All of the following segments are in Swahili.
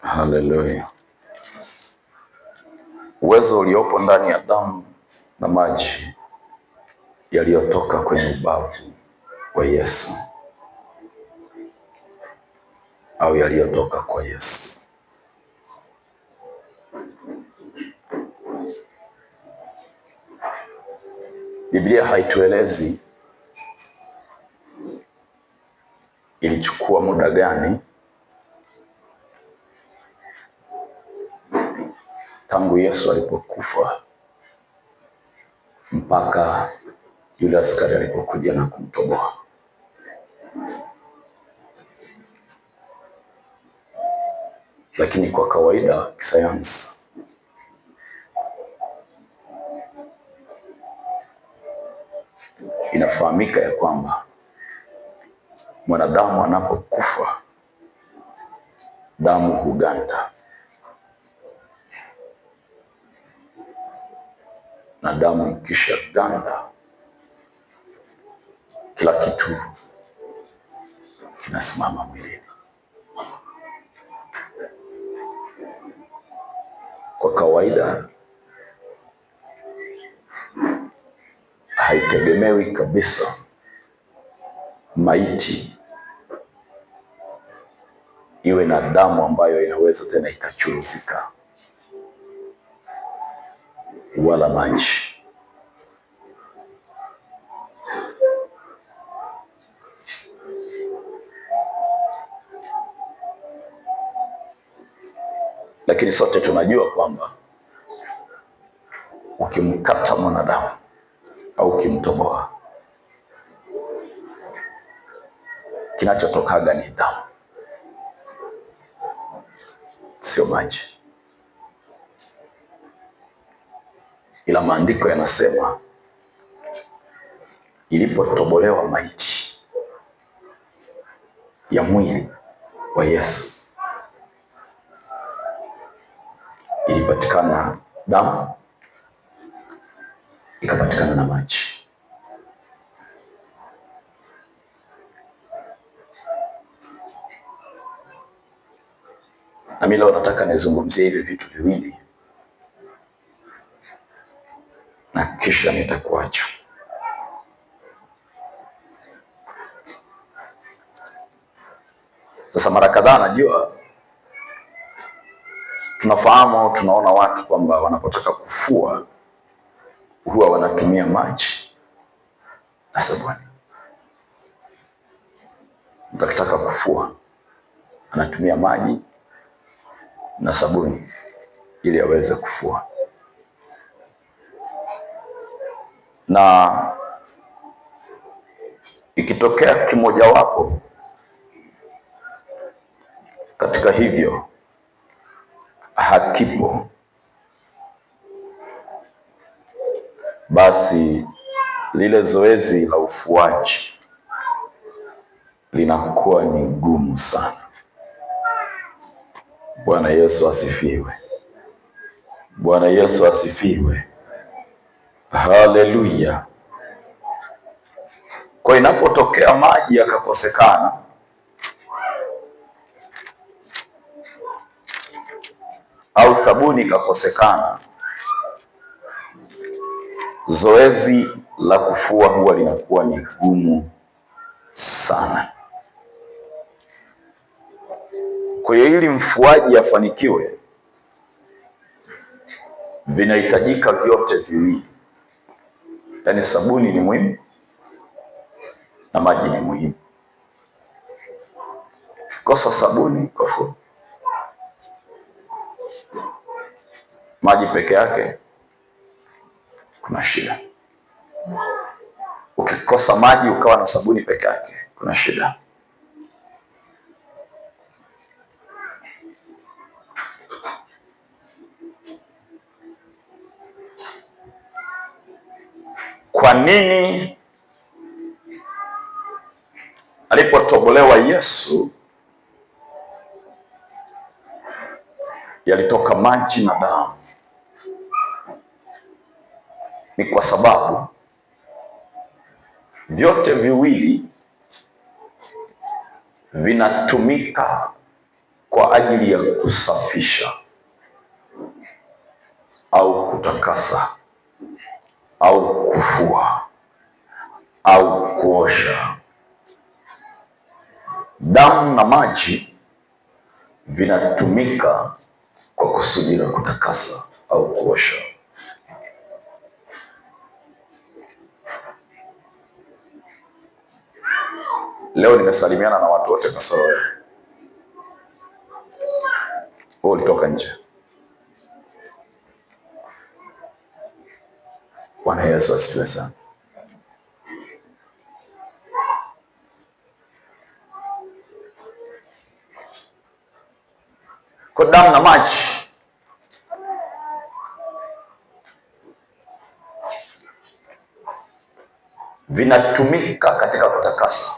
Haleluya. Uwezo uliopo ndani ya damu na maji yaliyotoka kwenye ubavu wa Yesu au yaliyotoka kwa Yesu. Biblia haituelezi ilichukua muda gani tangu Yesu alipokufa mpaka yule askari alipokuja na kumtoboa. Lakini kwa kawaida kisayansi, inafahamika ya kwamba mwanadamu anapokufa damu huganda, na damu ikisha ganda kila kitu kinasimama mwilini. Kwa kawaida haitegemewi kabisa maiti iwe na damu ambayo inaweza tena ikachuruzika, wala maji. Lakini sote tunajua kwamba ukimkata mwanadamu au ukimtoboa, kinachotokaga ni damu, sio maji. Ila maandiko yanasema ilipotobolewa maiti ya mwili wa Yesu, ilipatikana damu, ikapatikana na maji. Na mimi leo nataka nizungumzie hivi vitu viwili na kisha nitakuacha. Sasa mara kadhaa najua tunafahamu au tunaona watu kwamba wanapotaka kufua huwa wanatumia maji na sabuni. Mtu akitaka kufua anatumia maji na sabuni ili aweze kufua. Na ikitokea kimojawapo katika hivyo hakipo, basi lile zoezi la ufuaji linakuwa ni gumu sana. Bwana Yesu asifiwe. Bwana Yesu asifiwe. Haleluya. Kwa inapotokea maji yakakosekana, au sabuni ikakosekana, zoezi la kufua huwa linakuwa ni gumu sana. Kwa hiyo ili mfuaji afanikiwe, vinahitajika vyote viwili. Yaani sabuni ni muhimu na maji ni muhimu. Kosa sabuni kafua, maji peke yake kuna shida. Ukikosa maji ukawa na sabuni peke yake kuna shida. Kwa nini alipotobolewa Yesu yalitoka maji na damu? Ni kwa sababu vyote viwili vinatumika kwa ajili ya kusafisha au kutakasa au kufua au kuosha. Damu na maji vinatumika kwa kusudi la kutakasa au kuosha. Leo nimesalimiana na watu wote kasoro wewe. Wewe ulitoka nje. Bwana Yesu asifiwe sana. Kwa damu na maji vinatumika katika kutakasa,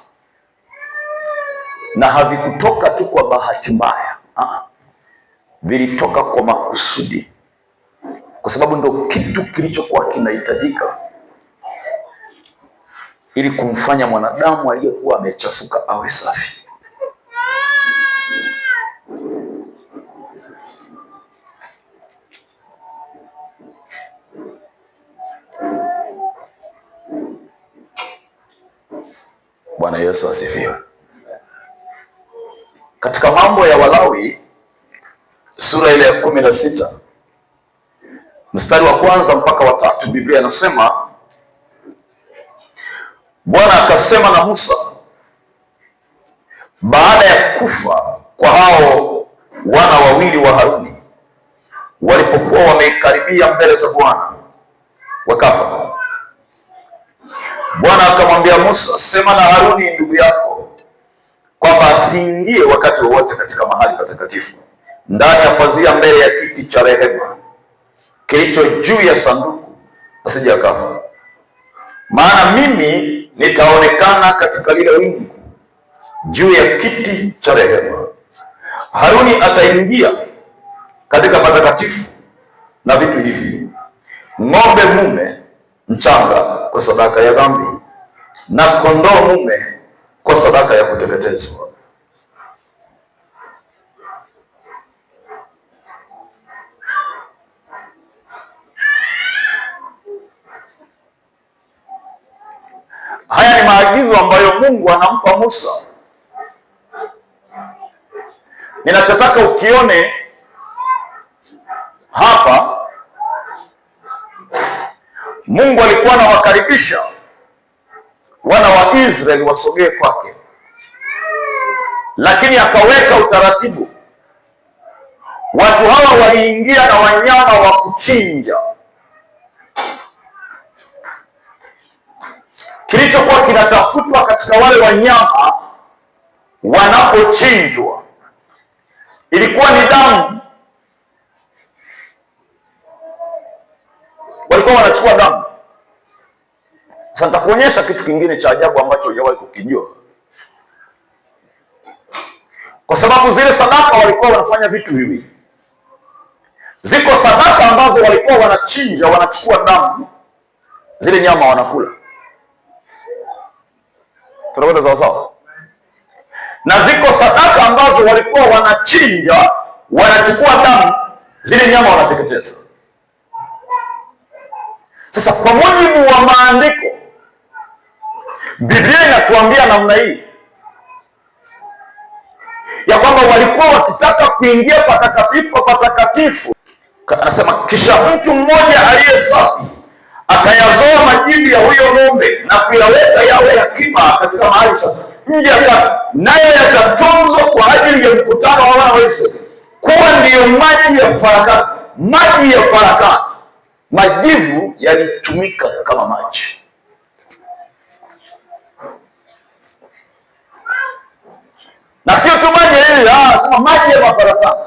na havikutoka tu kwa bahati mbaya, vilitoka kwa makusudi, kwa sababu ndio kitu kilichokuwa kinahitajika ili kumfanya mwanadamu aliyekuwa amechafuka awe safi. Bwana Yesu asifiwe. Katika Mambo ya Walawi sura ile ya 16 mstari wa 1 mpaka wa 3, Biblia inasema, Bwana akasema na Musa baada ya kufa kwa hao wana wawili wa Haruni, walipokuwa wamekaribia mbele za Bwana wakafa. Bwana akamwambia Musa, sema na Haruni ndugu yako kwamba asiingie wakati wowote katika mahali patakatifu ndani ya pazia mbele ya kiti cha rehema kilicho juu ya sanduku, asije akafa. Maana mimi nitaonekana katika lile wingu juu ya kiti cha rehema. Haruni ataingia katika patakatifu na vitu hivi: ng'ombe mume mchanga kwa sadaka ya dhambi, na kondoo mume kwa sadaka ya kuteketezwa. Haya ni maagizo ambayo Mungu anampa Musa. Ninachotaka ukione hapa, Mungu alikuwa anawakaribisha wana wa Israeli wasogee kwake, lakini akaweka utaratibu. Watu hawa waliingia na wanyama wa kuchinja. Kilichokuwa kinatafutwa katika wale wanyama wanapochinjwa ilikuwa ni damu. Walikuwa wanachukua damu. Sasa nitakuonyesha kitu kingine cha ajabu ambacho hujawahi kukijua, kwa sababu zile sadaka walikuwa wanafanya vitu viwili. Ziko sadaka ambazo walikuwa wanachinja, wanachukua damu, zile nyama wanakula. Tunakwenda sawa sawa? Na ziko sadaka ambazo walikuwa wanachinja, wanachukua damu, zile nyama wanateketeza. Sasa kwa mujibu wa maandiko, Biblia inatuambia namna hii ya kwamba walikuwa wakitaka kuingia patakatifu. Anasema, kisha mtu mmoja aliye safi atayazoa majivu ya huyo ng'ombe na kuyaweka yawe akiba katika mahali sasa nje ya hekalu, nayo yatatunzwa kwa ajili ya mkutano wa wana wa Israeli kuwa ndiyo maji ya farakano. Maji ya farakano, majivu yalitumika kama maji. Na sio tu maji hili, sema maji ya mafarakano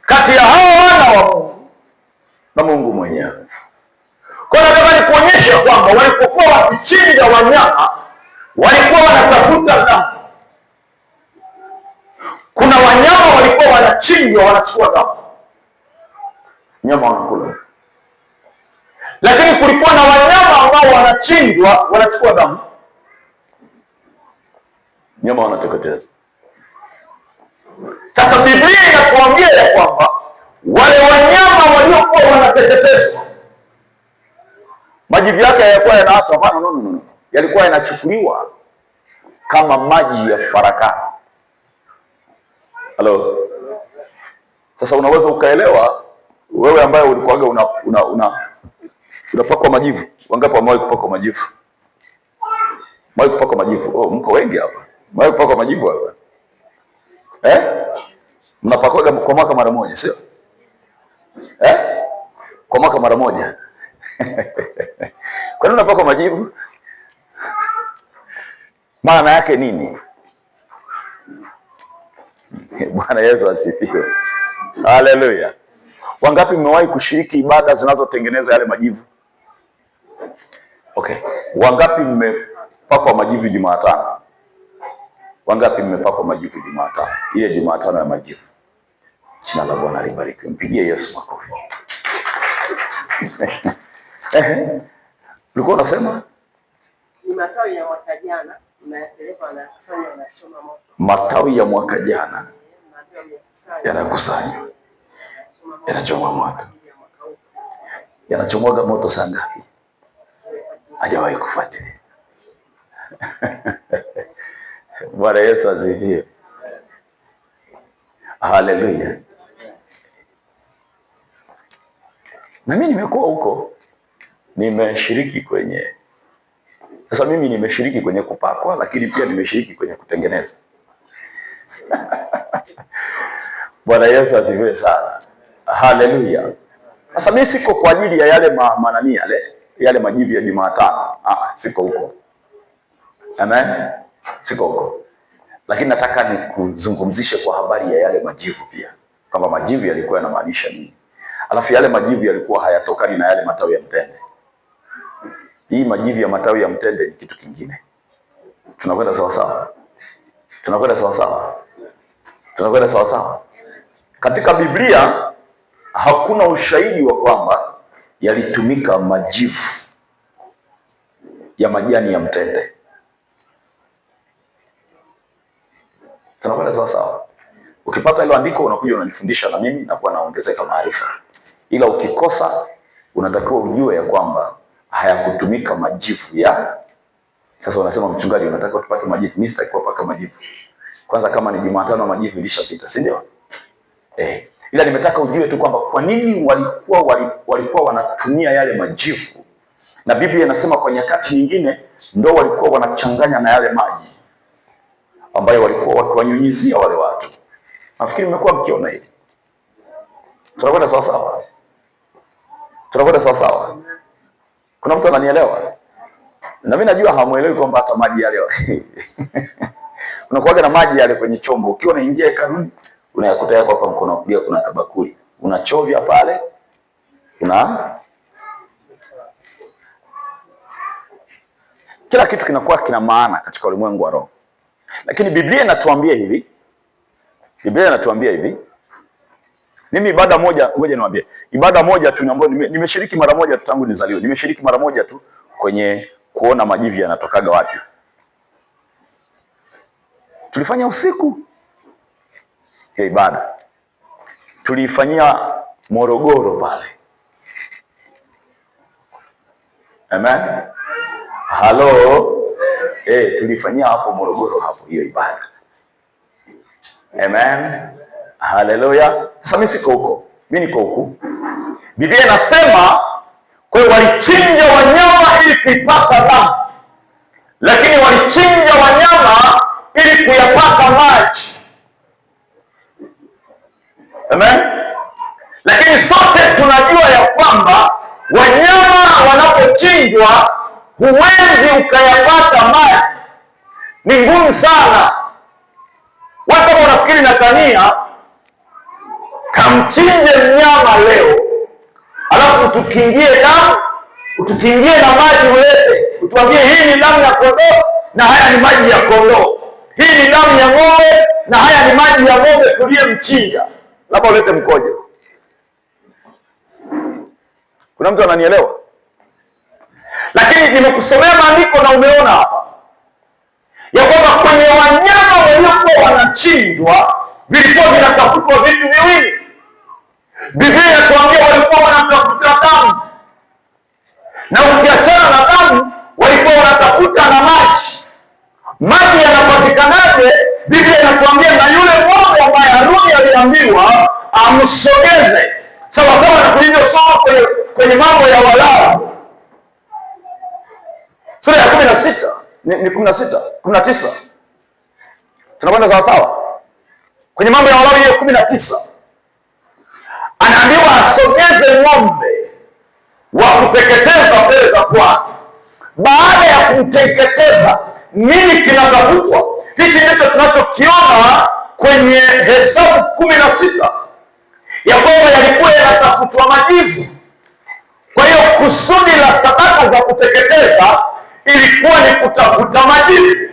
kati ya hao wana wa Mungu na Mungu mwenyewe. Kwa hiyo nataka nikuonyesha kwamba walipokuwa wakichinja wanyama walikuwa wanatafuta damu. Kuna wanyama walikuwa wanachinjwa, wanachukua damu, nyama wanakula. Lakini kulikuwa na wanyama ambao wanachinjwa, wanachukua damu, nyama wanateketeza. Sasa Biblia inatuambia ya kwamba wale wanyama waliokuwa wanateketezwa majivu yake hayakuwa yanaachwa, hapana, no. Yalikuwa yanachukuliwa kama maji ya farakano. Halo. Sasa unaweza ukaelewa wewe ambaye ulikuwaga unapakwa majivu. Wangapi wamewahi kupakwa majivu? Mwahi kupakwa majivu? Oh, mko wengi hapa. Mwahi kupakwa majivu hapa? Mnapakwaga kwa mwaka mara moja, sio? Kwa mwaka mara moja. Kwa nini unapakwa majivu? Maana yake nini? Bwana Yesu asifiwe. Haleluya. Wangapi mmewahi kushiriki ibada zinazotengeneza yale majivu? Okay. Wangapi mmepakwa majivu Jumatano? Wangapi mmepakwa majivu Jumatano? Ile Jumatano ya majivu. Jina la Bwana libarikiwe. Mpigie Yesu makofi. Ulikuwa unasema? Ni matawi ya mwaka jana, yanapelekwa na kusanya na choma moto. Matawi ya mwaka jana yanakusanywa, yanachoma moto. Yanachomwaga moto saa ngapi? Hajawahi kufuatilia. Bwana Yesu asifiwe. Haleluya. Na mimi nimekuwa huko, nimeshiriki kwenye, sasa mimi nimeshiriki kwenye kupakwa, lakini pia nimeshiriki kwenye kutengeneza. Bwana Yesu asifiwe sana. Haleluya. Sasa mimi siko kwa ajili ya yale manani yale majivu ya Jumatano. Siko huko. Amen. Siko huko. Lakini nataka nikuzungumzishe kwa habari ya yale majivu pia. Kama majivu yalikuwa yanamaanisha nini? Alafu yale majivu yalikuwa hayatokani na yale matawi ya mtende. Hii majivu ya matawi ya mtende ni kitu kingine. Tunakwenda sawa sawa? Tunakwenda sawa sawa? Tunakwenda sawa sawa? Katika Biblia hakuna ushahidi wa kwamba yalitumika majivu ya majani ya mtende. Tunakwenda sawa sawa? Ukipata hilo andiko unakuja unanifundisha na mimi nakuwa naongezeka maarifa. Ila ukikosa unatakiwa ujue ya kwamba hayakutumika majivu ya. Sasa unasema mchungaji, unataka tupake majivu. Mimi sitaki kupaka majivu. Kwanza kama ni Jumatano majivu ilishapita, si ndio? Ila nimetaka ujue tu kwamba kwa nini walikuwa wanatumia yale majivu. Na Biblia inasema kwa nyakati nyingine ndio walikuwa wanachanganya na yale maji ambayo walikuwa wakiwanyunyizia wale watu. Nafikiri mmekuwa mkiona hili. Tunakwenda sawa sawa? Tunakwenda sawa sawa? Kuna mtu ananielewa? Na mimi najua hamuelewi kwamba hata maji yale unakuwaga na maji yale kwenye chombo. Ukiwa unaingia hekaluni unayakuta yako hapa mkono kulia kuna kabakuli. Unachovya pale. Kila kitu kinakuwa kina maana katika ulimwengu wa roho. Lakini Biblia inatuambia hivi. Mimi ibada moja, ngoja niwaambie. Ibada moja tu ambayo nimeshiriki mara moja tu tangu nizaliwe. Nimeshiriki mara moja tu kwenye kuona majivu yanatokaga wapi. Tulifanya usiku ya ibada. Tulifanyia Morogoro pale. Amen. Halo. Tulifanyia hapo Morogoro hapo hiyo ibada. Amen. Haleluya. Sasa mimi siko huko. Mimi niko huku. Biblia inasema kwa hiyo walichinja wanyama ili kuipata damu. Lakini walichinja wanyama ili kuyapata maji. Amen. Lakini sote tunajua ya kwamba wanyama wanapochinjwa huwezi ukayapata maji. Ni ngumu sana. Watu kama unafikiri Natania kamchinje mnyama leo, alafu utukingie na maji ulete, utuambie hii ni damu ya kondoo na haya ni maji ya kondoo, hii ni damu ya ng'ombe na haya ni maji ya ng'ombe tuliyemchinja, labda ulete mkojo. Kuna mtu ananielewa? Lakini nimekusomea maandiko na umeona hapa ya kwamba kwenye wanyama waliokuwa wanachinjwa, vilikuwa vinatafutwa vitu viwili. Biblia inatuambia walikuwa wanatafuta damu, na ukiachana na damu walikuwa wanatafuta na maji. Maji yanapatikanaje? Biblia inatuambia na yule ng'ombe ambaye Haruni aliambiwa amsogeze, sawasawa na tulivyosoma kwenye Mambo ya Walawi sura ya 16 ni 16 19, tunakwenda sawasawa kwenye Mambo ya Walawi hiyo 19, anaambiwa asogeze ng'ombe wa kuteketeza mbele za Bwana. Baada ya kumteketeza, nini kinatafutwa? Hiki ndicho tunachokiona kwenye Hesabu 16 ya kwamba yalikuwa yanatafutwa majivu. Kwa hiyo kusudi la sadaka za kuteketeza ilikuwa ni kutafuta majivu.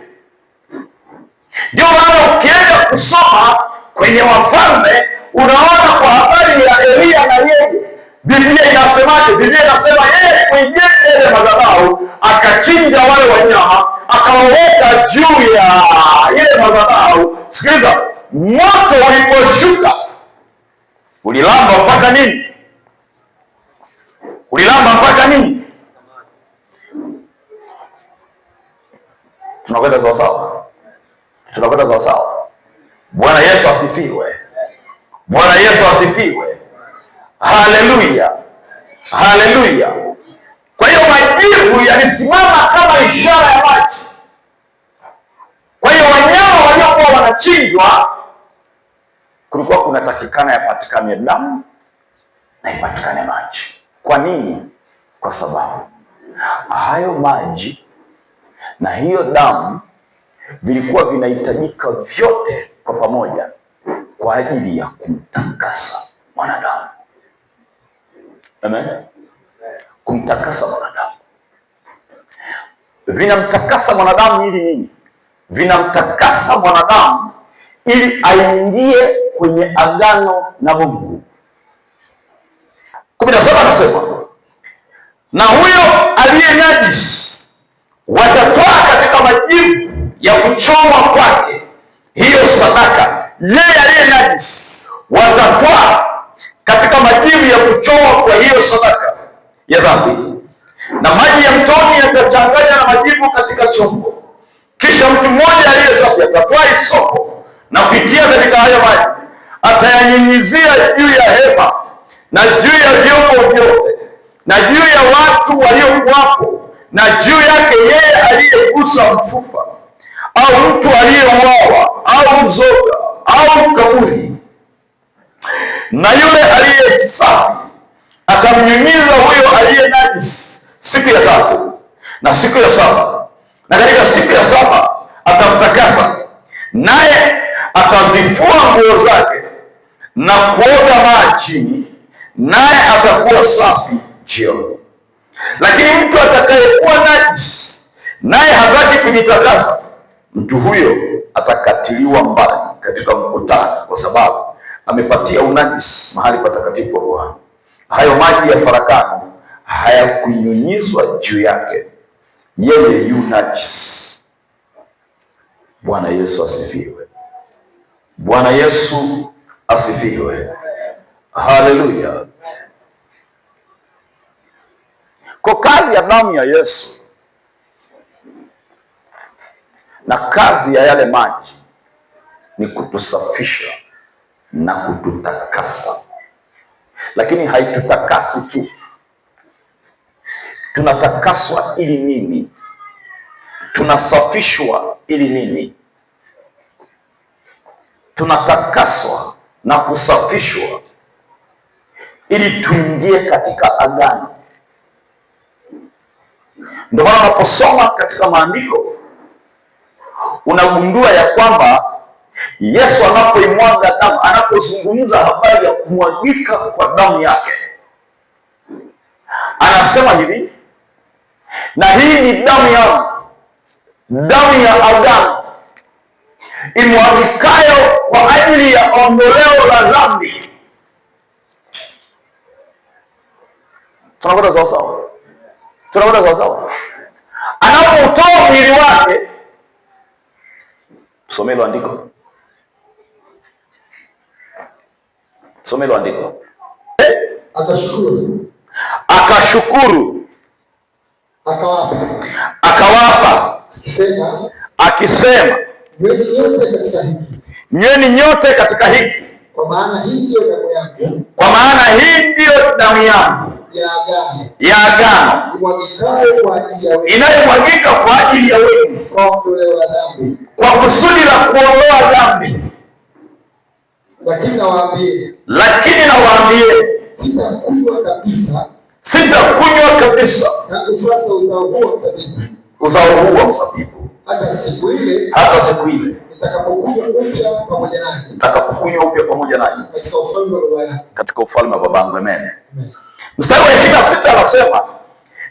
Ndio maana ukienda kusoma kwenye Wafalme unaona kwa habari ya Elia na yeye, Biblia inasemaje? Biblia inasema yeye kwenye ile madhabahu akachinja wale wanyama, akawaweka juu ya ile madhabahu. Sikiliza, moto uliposhuka ulilamba mpaka nini? Ulilamba mpaka nini? Tunakwenda sawasawa? Tunakwenda sawasawa? Bwana Yesu asifiwe! Bwana Yesu asifiwe! Haleluya, haleluya! Kwa hiyo majivu yalisimama kama ishara ya maji. Kwa hiyo wanyama waliokuwa wanachinjwa, kulikuwa kunatakikana yapatikane damu na ipatikane maji. Kwa nini? Kwa sababu hayo maji na hiyo damu vilikuwa vinahitajika vyote kwa pamoja kwa ajili ya kumtakasa mwanadamu. Amen. Kumtakasa mwanadamu. Vinamtakasa mwanadamu ili nini? Vinamtakasa mwanadamu ili aingie kwenye agano na Mungu. 17 anasema, na huyo aliye najisi watatoa katika majivu ya kuchomwa kwake hiyo sadaka. Yeye aliye najisi watatoa katika majivu ya kuchomwa kwa hiyo sadaka ya dhambi, na maji ya mtoni yatachanganya na majivu katika chombo. Kisha mtu mmoja aliye safi atatoa hisopo na kuitia katika hayo maji, atayanyunyizia juu ya hema na juu ya vyombo vyote na juu ya watu waliokuwapo na juu yake yeye aliyegusa mfupa au mtu aliyeuawa au mzoga au kaburi. Na yule aliye safi atamnyunyiza huyo aliye najisi siku ya 3 na siku ya 7, na katika siku ya 7 atamtakasa, naye atazifua nguo zake na kuoga maji, naye atakuwa safi jioni. Lakini mtu atakayekuwa najisi naye hataki kujitakasa, mtu huyo atakatiliwa mbali katika mkutano, kwa sababu amepatia unajisi mahali patakatifu kwa Bwana. Hayo maji ya farakano hayakunyunyizwa juu yake, yeye yu najisi. Bwana Yesu asifiwe! Bwana Yesu asifiwe! Haleluya! Kwa kazi ya damu ya Yesu na kazi ya yale maji ni kutusafisha na kututakasa. Lakini haitutakasi tu, tunatakaswa ili nini? Tunasafishwa ili nini? Tunatakaswa na kusafishwa ili tuingie katika agano. Ndio maana unaposoma katika maandiko unagundua ya kwamba Yesu anapoimwaga damu, anapozungumza habari ya kumwagika kwa damu yake, anasema hivi, na hii ni damu yangu, damu ya agano, imwagikayo kwa ajili ya ondoleo la dhambi. Tunakwenda sawasawa? Tunakwenda sawasawa? Anapoutoa mwili wake, tusomee hilo andiko. Some hilo andiko. Akashukuru. Akawapa. Akisema, nyweni nyote katika hiki. Kwa maana hii ndiyo damu yangu. Kwa maana hii ndiyo damu yangu ya agano inayomwagika kwa ajili ya wengi kwa kusudi la kuondoa dhambi. Lakini nawaambie, sitakunywa kabisa uzao huu wa mzabibu hata siku ile nitakapokunywa upya pamoja nanyi katika ufalme wa Babangu. Amen. Mstari wa 26 anasema,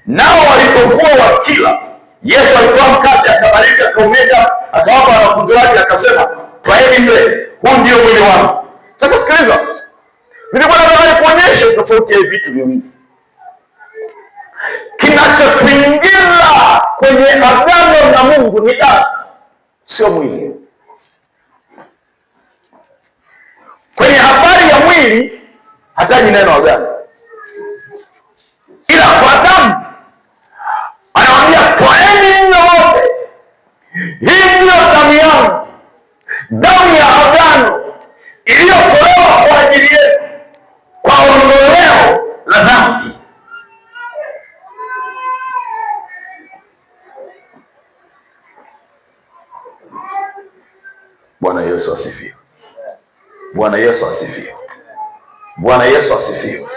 nao walipokuwa wakila, Yesu alitoa mkate, akabariki, akaumega, akawapa wanafunzi wake, akasema, twaeni mle, huu ndio mwili wangu. Sasa sikiliza, nilikuwa nataka kuonyesha tofauti ya vitu viwili. Kinachotuingiza kwenye agano na Mungu ni damu, sio mwili. Kwenye habari ya mwili hataji neno agano, ila kwa damu anawaambia, twaeni mle wote, hii ndiyo damu yangu, damu ya agano iliyotolewa kwa ajili yetu kwa ondoleo la dhambi. Bwana Yesu asifiwe. Bwana Yesu asifiwe. Bwana Yesu asifiwe.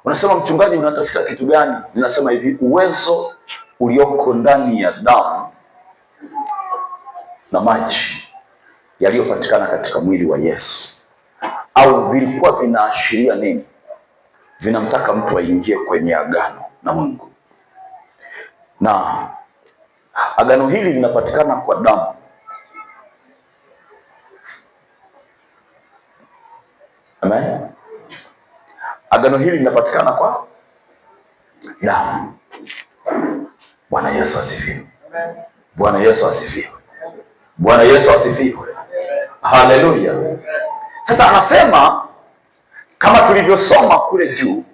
Unasema, mchungaji, unatafuta kitu gani? Ninasema hivi, uwezo ulioko ndani ya damu na maji yaliyopatikana katika mwili wa Yesu, au vilikuwa vinaashiria nini? Vinamtaka mtu aingie kwenye agano na Mungu, na agano hili linapatikana kwa damu. Amen. Agano hili linapatikana kwa damu. Bwana Yesu asifiwe. Bwana Yesu asifiwe. Bwana Yesu asifiwe. Haleluya. Sasa anasema kama tulivyosoma kule juu,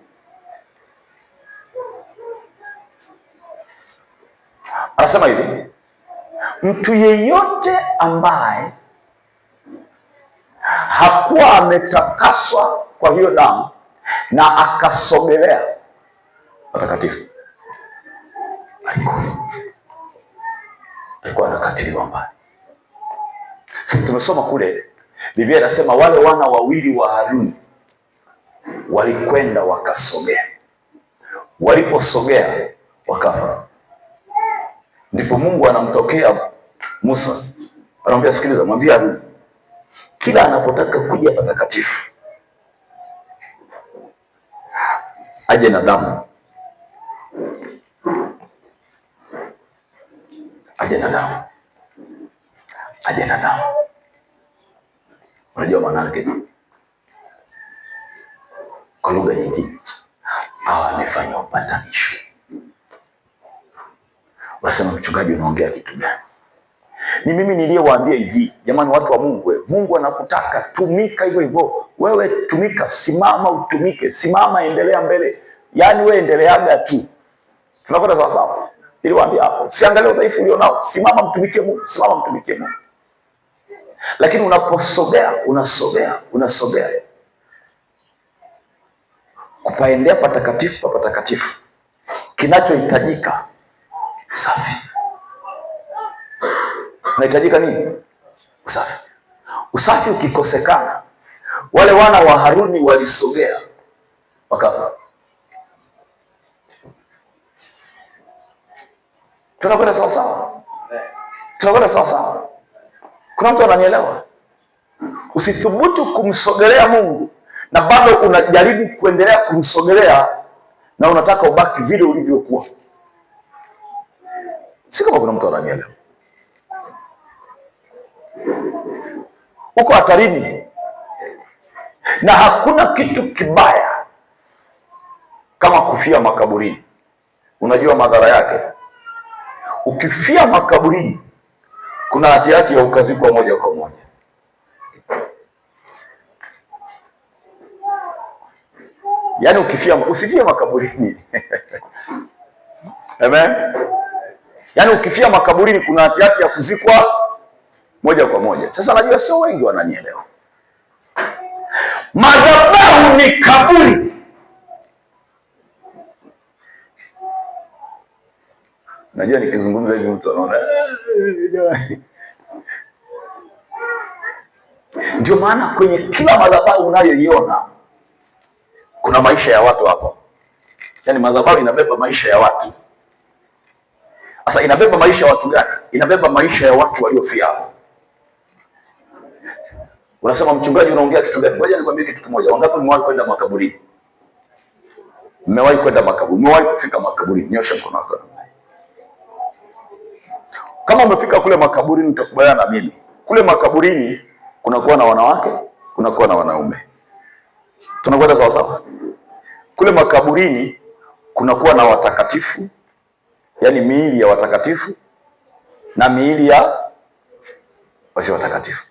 anasema hivi, mtu yeyote ambaye hakuwa ametakaswa kwa hiyo damu na akasogelea patakatifu, alikuwa anakatiliwa mbali. Sasa tumesoma kule, Biblia inasema wale wana wawili wa Haruni walikwenda wakasogea, waliposogea wakafa. Ndipo Mungu anamtokea Musa, anamwambia, sikiliza, mwambie Haruni, kila anapotaka kuja patakatifu aje na damu, aje na damu, aje na damu. Unajua maana yake? Kwa lugha nyingine, hawa amefanya upatanisho. Unasema, mchungaji, unaongea kitu gani? Ni mimi niliyewaambia hivi, jamani, watu wa Mungu, Mungu anakutaka tumika hivyo hivyo. Wewe tumika, simama utumike, simama, endelea mbele. Yaani wewe endeleaga tu. Tunakwenda sawa sawa. Niliwaambia hapo, siangalie udhaifu ulionao, simama mtumikie Mungu, simama mtumikie Mungu. Lakini unaposogea, unasogea kupaendea patakatifu pa patakatifu, kinachohitajika usafi. Unahitajika nini? Usafi. Usafi ukikosekana, wale wana wa Haruni walisogea wakafa. Tunakwenda sawa sawa? Tunakwenda sawa sawa? Kuna mtu ananielewa? Usithubutu kumsogelea Mungu na bado unajaribu kuendelea kumsogelea na unataka ubaki vile ulivyokuwa. Si kama kuna mtu ananielewa? Uko hatarini, na hakuna kitu kibaya kama kufia makaburini. Unajua madhara yake? Ukifia makaburini, kuna hatihati ya ukazikwa moja kwa moja. Yaani usifie makaburini. Amen. Yaani ukifia makaburini kuna hati ya kuzikwa moja kwa moja. Sasa najua sio wengi wananielewa. Madhabahu ni kaburi. Najua nikizungumza hivi mtu anaona. Ndio maana kwenye kila madhabahu unayoiona kuna maisha ya watu hapo. Yaani madhabahu inabeba maisha ya watu. Sasa inabeba maisha ya watu gani? Inabeba maisha ya watu waliofia hapo. Unasema mchungaji, unaongea kitu gani? Ngoja nikwambie kitu kimoja. Wangapi mmewahi kwenda makaburini? Mmewahi kwenda makaburi? Mmewahi kufika makaburini? Nyosha mkono wako. Kama umefika kule makaburini utakubaliana na mimi. Kule makaburini kunakuwa na wanawake, kunakuwa na wanaume. Tunakwenda sawa sawa? Kule makaburini kunakuwa na watakatifu, yaani miili ya watakatifu na miili ya wasio watakatifu.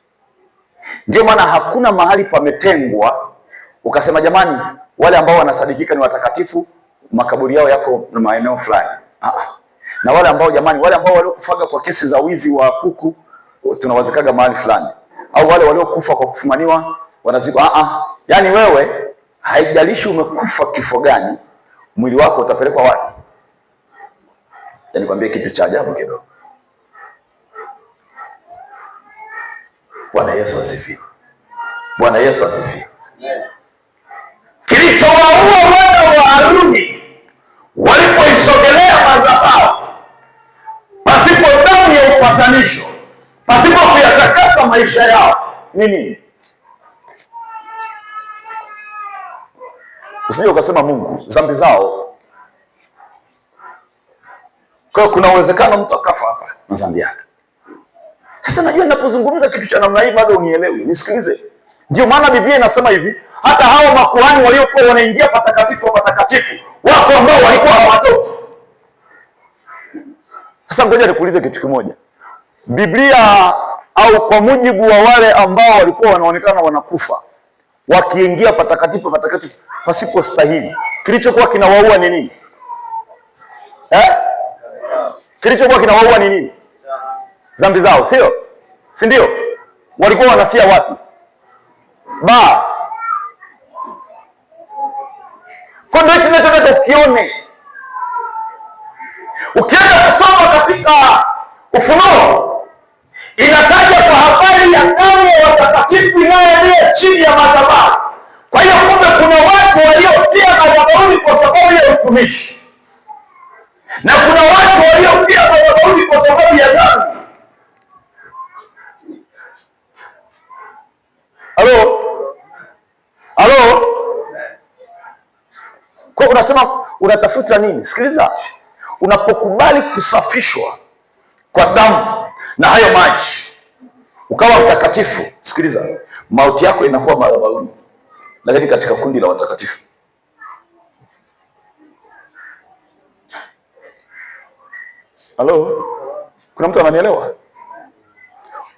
Ndio maana hakuna mahali pametengwa ukasema jamani, wale ambao wanasadikika ni watakatifu makaburi yao yako na maeneo fulani. Na wale ambao jamani, wale ambao waliokufaga kwa kesi za wizi wa kuku tunawazikaga mahali fulani, au wale waliokufa kwa kufumaniwa wanazikwa. Yaani wewe haijalishi umekufa kifo gani, mwili wako utapelekwa wapi? Yaani kwambie kitu cha ajabu kidogo. Bwana Yesu asifiwe. Bwana Yesu asifiwe. Kilichowaua wana wa Haruni walipoisogelea madhabahu pasipo damu ya upatanisho, pasipo kuyatakasa maisha yao ni nini? Usije ukasema Mungu dhambi zao. Kwa hiyo kuna uwezekano mtu akafa hapa na dhambi yake. Sasa najua ninapozungumza kitu cha namna hii bado unielewi. Nisikilize. Ndio maana Biblia inasema hivi, hata hao makuhani waliokuwa wanaingia patakatifu patakatifu wako ambao walikuwa hawatoki. Sasa ngoja nikuulize kitu kimoja. Biblia au kwa mujibu wa wale ambao walikuwa wanaonekana wanakufa wakiingia patakatifu patakatifu pasipo stahili, kilichokuwa kinawaua ni nini? Kilichokuwa kinawaua ni nini? Dhambi zao, sio? Si ndio? Walikuwa wanafia wapi? Kwa ndio hicho tunachotaka ukione. Ukienda kusoma katika Ufunuo inataja kwa habari ya damu ya watakatifu inayoenea chini ya madhabahu. Kwa hiyo kumbe kuna watu waliofia madhabahuni kwa sababu ya utumishi, na kuna watu waliofia madhabahuni kwa sababu ya dhambi. Halo? Kwa unasema unatafuta nini? Sikiliza. Unapokubali kusafishwa kwa damu na hayo maji ukawa mtakatifu, sikiliza, mauti yako inakuwa madhabahuni, lakini katika kundi la watakatifu. Halo? Kuna mtu ananielewa?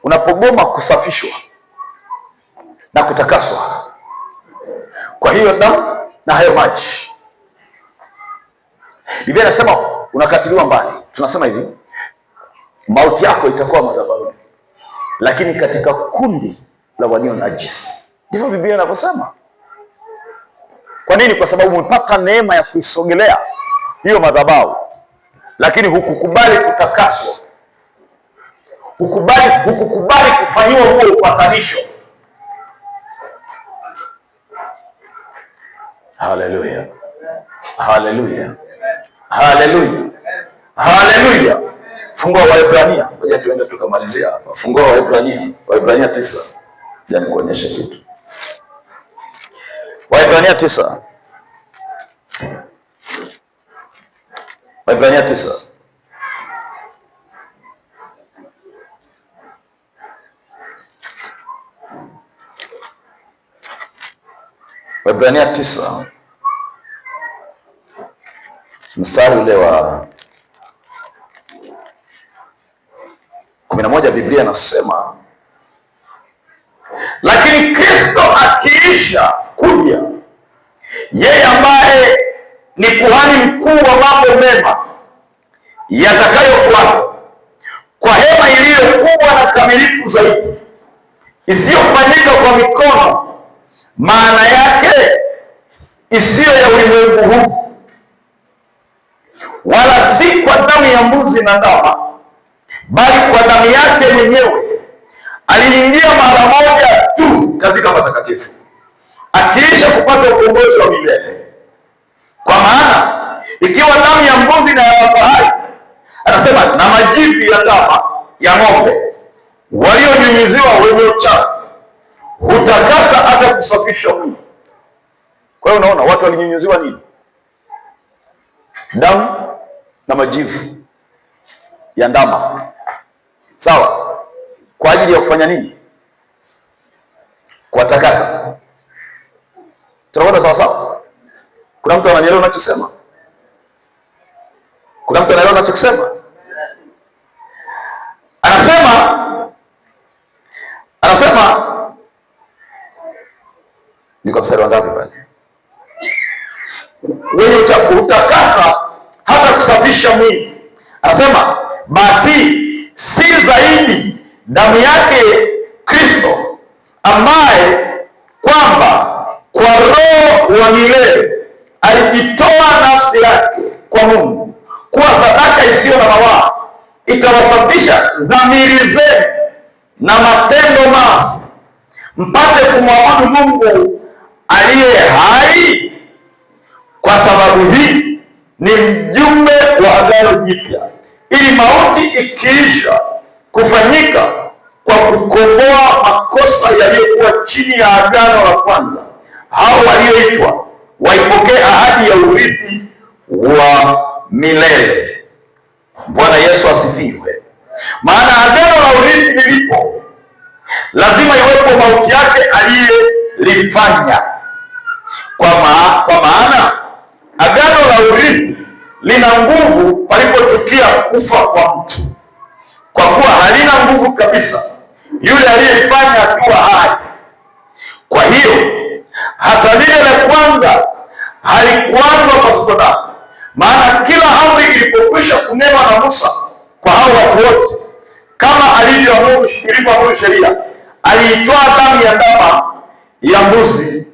Unapogoma kusafishwa na kutakaswa kwa hiyo damu na hayo maji, Biblia inasema unakatiliwa mbali. Tunasema hivi, mauti yako itakuwa madhabahuni, lakini katika kundi la walio najisi. Ndivyo Biblia inavyosema. Kwa nini? Kwa sababu umepata neema ya kuisogelea hiyo madhabahu, lakini hukukubali kutakaswa, hukukubali kufanyiwa huo upatanisho. Haleluya, haleluya, haleluya, haleluya. Fungua Waebrania, ngoja tuende tukamalizia hapa. Fungua Waebrania 9. Jana kuonyesha kitu. Waebrania 9. Waebrania 9. Waebrania 9 mstari ule wa 11, Biblia inasema lakini Kristo akiisha kuja, yeye ambaye ni kuhani mkuu wa mambo mema yatakayokuwa kwa hema iliyo kubwa na kamilifu zaidi, isiyofanyika kwa mikono, maana yake isiyo ya ulimwengu huu, wala si kwa damu ya mbuzi na ndama, bali kwa damu yake mwenyewe aliingia mara moja tu katika patakatifu, akiisha kupata ukombozi wa milele. Kwa maana ikiwa damu ya mbuzi na ya fahali, anasema na majivu ya ndama ya ng'ombe walionyunyiziwa wenye uchafu hutakasa hata kusafisha mwili. Kwa hiyo unaona watu walinyunyiziwa nini? Damu na majivu ya ndama, sawa? Kwa ajili ya kufanya nini? Kuwatakasa. Tunaona sawa sawa? Kuna mtu ananielewa ninachosema? Kuna mtu anaelewa ninachosema? Anasema niko mstari wa ngapi pale? Wenye uchafu hutakasa hata kusafisha mwili. Anasema basi si zaidi damu yake Kristo, ambaye kwamba kwa Roho wa milele alijitoa nafsi yake kwa Mungu kuwa sadaka isiyo na mawaa, itawasafisha dhamiri zenu na matendo maovu, mpate kumwabudu Mungu aliye hai. Kwa sababu hii ni mjumbe wa agano jipya, ili mauti ikiisha kufanyika kwa kukomboa makosa yaliyokuwa chini ya agano la kwanza, hao walioitwa waipokee ahadi ya urithi wa milele. Bwana Yesu asifiwe. Maana agano la urithi lilipo, lazima iwepo mauti yake aliyelifanya. Kwa maana agano la urithi lina nguvu palipotukia kufa kwa mtu, kwa kuwa halina nguvu kabisa yule aliyefanya akiwa hai. Kwa hiyo hata lile la kwanza halikuanzwa pasipo damu. Maana kila amri ilipokwisha kunenwa na Musa kwa hao watu wote, kama ilivyoamuru sheria, aliitoa damu ya ndama ya mbuzi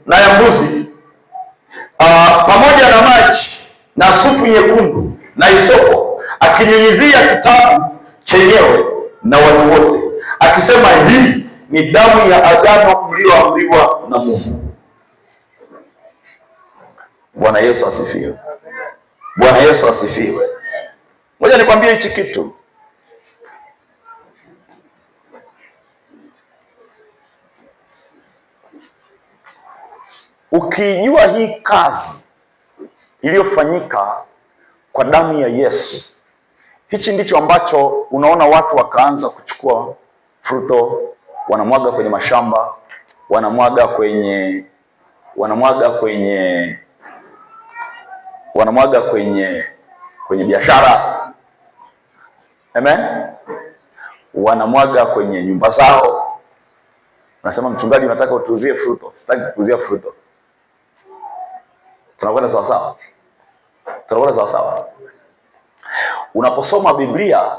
pamoja na maji na sufu nyekundu na hisopo, akinyunyizia kitabu chenyewe na watu wote, akisema, hii ni damu ya agano mlioamriwa na Mungu. Bwana Yesu asifiwe. Bwana Yesu asifiwe. Ngoja nikwambie hichi kitu. Ukijua hii kazi iliyofanyika kwa damu ya Yesu, hichi ndicho ambacho unaona watu wakaanza kuchukua fruto, wanamwaga kwenye mashamba, wanamwaga kwenye biashara. Amen. Wanamwaga kwenye nyumba zao. Unasema, mchungaji, unataka utuuzie fruto. Sitaki kutuuzia fruto. Tunakwenda sawa sawa? Tunakwenda sawa sawa? Unaposoma Biblia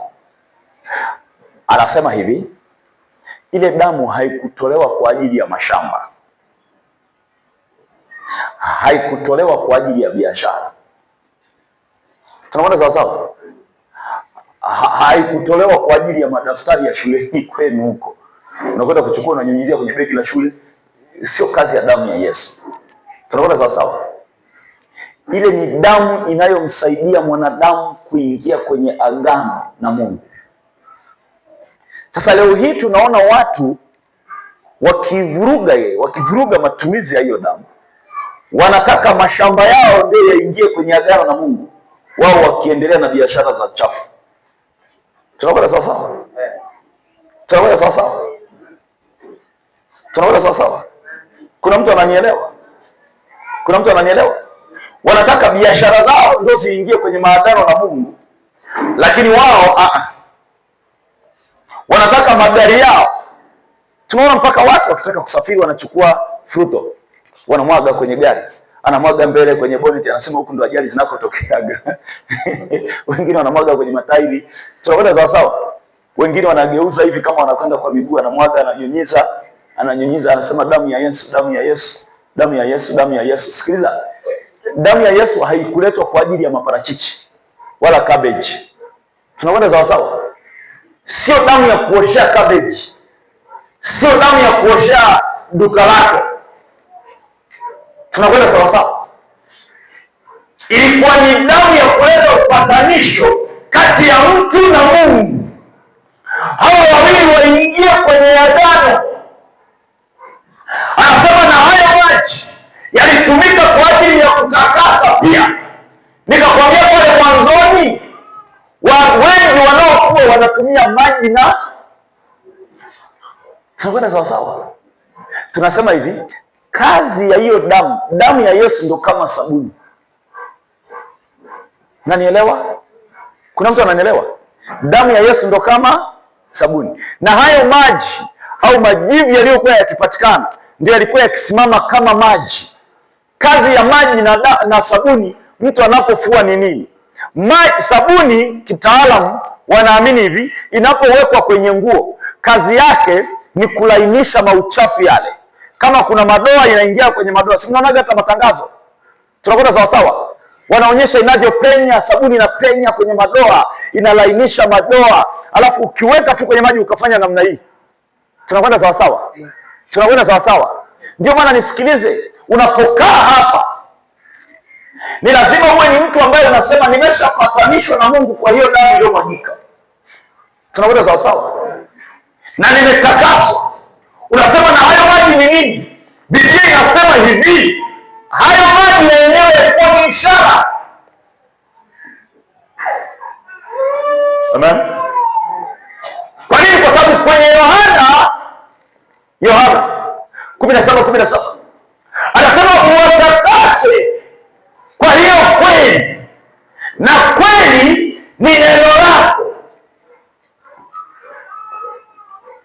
anasema hivi, ile damu haikutolewa kwa ajili ya mashamba, haikutolewa kwa ajili ya biashara. Tunakwenda sawa sawa? Haikutolewa kwa ajili ya madaftari ya shuleni kwenu huko, unakwenda kuchukua unanyunyizia kwenye begi la shule. Sio kazi ya damu ya Yesu. Tunakwenda sawa sawa? Ile ni damu inayomsaidia mwanadamu kuingia kwenye agano na Mungu. Sasa leo hii tunaona watu wakivuruga matumizi ya hiyo damu. Wanataka mashamba yao ndio yaingie kwenye agano na Mungu, wao wakiendelea na biashara za chafu. Tunakwenda sawa sawa? Tunakwenda sawa sawa? Tunakwenda sawa sawa? Kuna mtu ananielewa? Kuna mtu ananielewa? Wanataka biashara zao ndio ziingie kwenye maagano na Mungu, lakini wao wanataka magari yao. Tunaona mpaka watu wakitaka kusafiri wanachukua fruto, wanamwaga kwenye gari, anamwaga mbele kwenye bonnet, anasema huku ndo ajali zinakotokeaga. Wengine wanamwaga kwenye matairi. Tunakwenda sawa sawa. Wengine wanageuza hivi kama wanakwenda kwa miguu, anamwaga, ananyunyiza, anasema damu ya Yesu, damu ya Yesu, damu ya Yesu, damu ya Yesu. Sikiliza, damu ya Yesu haikuletwa kwa ajili ya maparachichi wala cabbage. Tunakwenda sawa sawa. Sio damu ya kuoshea cabbage, sio damu ya kuoshea duka lako. Tunakwenda sawa sawa. Ilikuwa ni damu ya kuleta upatanisho kati ya mtu na Mungu. Hawa wawili waingie kwenye agano. Anasema na hayo maji yalitumika kwa ajili ya kutakasa pia. Nikakwambia pale mwanzoni, wengi wanaofua wanatumia maji na. Tunakwenda sawa sawa. Tunasema hivi, kazi ya hiyo damu ya Yesu ndo kama sabuni. Nanielewa? Kuna mtu ananielewa? Damu ya Yesu ndo kama sabuni, na hayo maji au majivu yaliyokuwa yakipatikana ndio yalikuwa yakisimama kama maji. Kazi ya maji na sabuni, mtu anapofua ni nini? Sabuni kitaalamu wanaamini hivi, inapowekwa kwenye nguo, kazi yake ni kulainisha mauchafu yale. Kama kuna madoa, inaingia kwenye madoa. Si mnaonaga hata matangazo? Tunakwenda sawa sawa. Wanaonyesha inavyopenya, sabuni inapenya kwenye madoa, inalainisha madoa. Alafu ukiweka tu kwenye maji ukafanya namna hii. Tunakwenda sawa sawa. Tunakwenda sawa sawa. Ndio maana nisikilize, unapokaa hapa ni lazima uwe ni mtu ambaye unasema nimeshapatanishwa na Mungu kwa hiyo damu iliyomwagika. Tunakwenda sawa sawa. Na nimetakaswa. Unasema na hayo maji ni nini? Biblia inasema hivi, hayo maji yenyewe yalikuwa ni ishara. Amen. Kwa nini? Kwa sababu kwenye Yohana 17:17 anasema muwatakase kwa hiyo kweli, na kweli ni neno lako.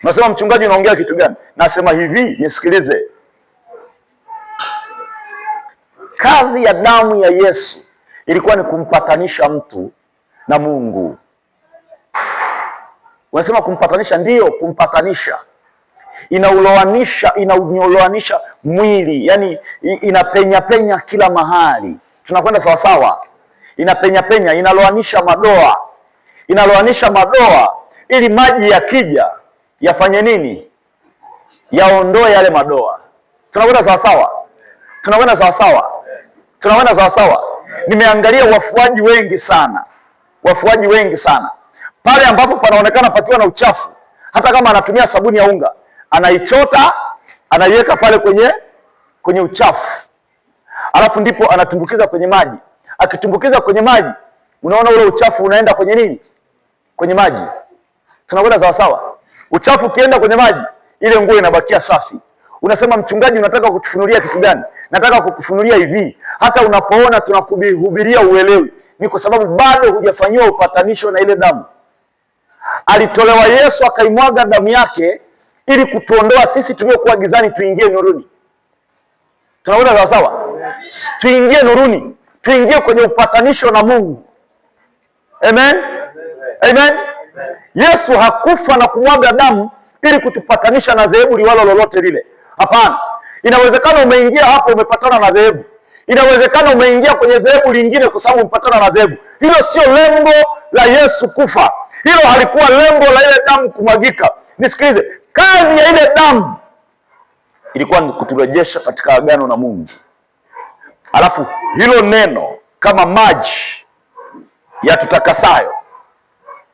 Nasema mchungaji, unaongea kitu gani? Nasema hivi, nisikilize. Kazi ya damu ya Yesu ilikuwa ni kumpatanisha mtu na Mungu. Unasema kumpatanisha? Ndiyo, kumpatanisha. Inauloanisha mwili, yani inapenya penya kila mahali. Tunakwenda sawa sawa. Inapenya penya, inaloanisha madoa. Inaloanisha madoa ili maji yakija yafanye nini? Yaondoe yale madoa. Tunakwenda sawa sawa. Tunakwenda sawa sawa. Tunakwenda sawa sawa. Nimeangalia wafuaji wengi sana. Wafuaji wengi sana. Pale ambapo panaonekana pakiwa na uchafu, hata kama anatumia sabuni ya unga, anaichota, anaiweka pale kwenye uchafu. Alafu ndipo anatumbukiza kwenye maji. Akitumbukiza kwenye maji, unaona ule uchafu unaenda kwenye nini? Kwenye maji. Tunakwenda sawa sawa. Uchafu ukienda kwenye maji, ile nguo inabakia safi. Unasema mchungaji, unataka kutufunulia kitu gani? Nataka kukufunulia hivi, hata unapoona tunakuhubiria uelewi, ni kwa sababu bado hujafanyiwa upatanisho na ile damu. Alitolewa Yesu, akaimwaga damu yake ili kutuondoa sisi tuliokuwa gizani tuingie nuruni. Tunaona sawa sawa? Tuingie nuruni, tuingie kwenye upatanisho na Mungu. Amen. Amen. Yesu hakufa na kumwaga damu ili kutupatanisha na dhehebu liwalo lolote lile. Hapana. Inawezekana umeingia hapo umepatana na dhehebu. Inawezekana umeingia kwenye dhehebu lingine kwa sababu umepatana na dhehebu. Hilo sio lengo la Yesu kufa. Hilo halikuwa lengo la ile damu kumwagika. Nisikilize, kazi ya ile damu ilikuwa ni kuturejesha katika agano na Mungu. Alafu hilo neno kama maji yatutakasayo.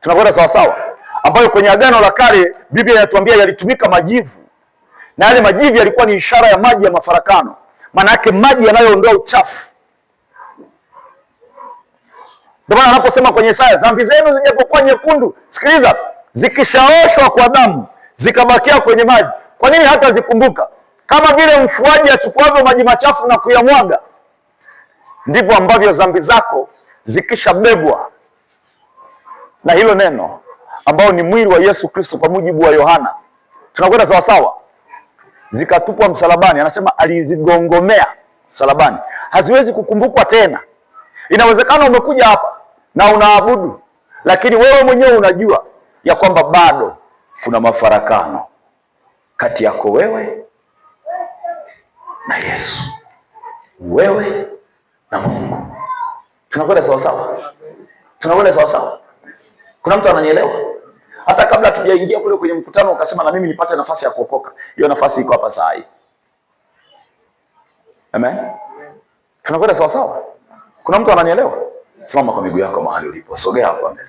Tunakwenda sawa sawa, ambayo kwenye agano la kale Biblia inatuambia yalitumika majivu. Na yale majivu yalikuwa ni ishara ya maji ya mafarakano. Maana yake maji yanayoondoa uchafu. Ndio maana anaposema kwenye Isaya, dhambi zenu zijapokuwa nyekundu, sikiliza, zikishaoshwa kwa damu, zikabakia kwenye maji, kwa nini hata zikumbuka? Kama vile mfuaji achukuavyo maji machafu na kuyamwaga, ndivyo ambavyo dhambi zako zikishabebwa na hilo neno ambao ni mwili wa Yesu Kristo kwa mujibu wa Yohana. Tunakwenda sawa sawa. Zikatupwa msalabani, anasema alizigongomea msalabani. haziwezi kukumbukwa tena. Inawezekana umekuja hapa na unaabudu, lakini wewe mwenyewe unajua ya kwamba bado kuna mafarakano kati yako wewe na Yesu, wewe na Mungu. Tunakwenda sawa sawa? Tunakwenda sawa sawa? Kuna mtu ananielewa? Hata kabla tujaingia kule kwenye mkutano ukasema na mimi nipate nafasi ya kuokoka. Hiyo nafasi iko hapa saa hii. Amen. Tunakwenda sawa sawa? Kuna mtu ananielewa? Simama kwa miguu yako mahali ulipo. Sogea hapa mbele.